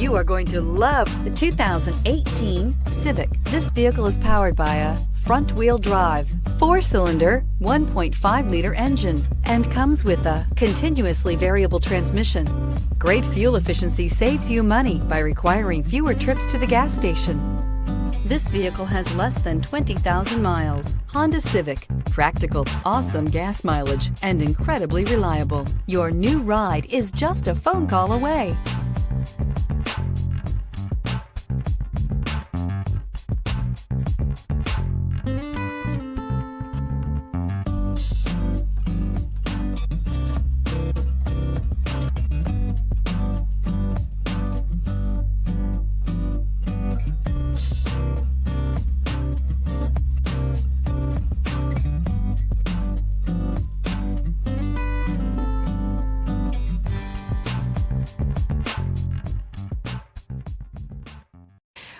You are going to love the 2018 Civic. This vehicle is powered by a front-wheel drive, 4-cylinder, 1.5-liter engine, and comes with a continuously variable transmission. Great fuel efficiency saves you money by requiring fewer trips to the gas station. This vehicle has less than 20,000 miles. Honda Civic. Practical, awesome gas mileage, and incredibly reliable. Your new ride is just a phone call away.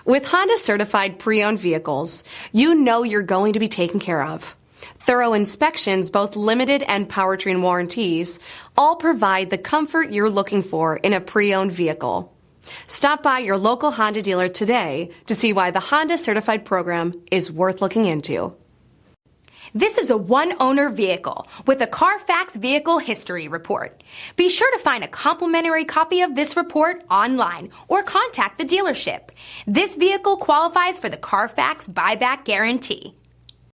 With Honda certified pre-owned vehicles, you know you're going to be taken care of. Thorough inspections, both limited and powertrain warranties, all provide the comfort you're looking for in a pre-owned vehicle. Stop by your local Honda dealer today to see why the Honda certified program is worth looking into. This is a one-owner vehicle with a Carfax Vehicle History Report. Be sure to find a complimentary copy of this report online or contact the dealership. This vehicle qualifies for the Carfax Buyback Guarantee.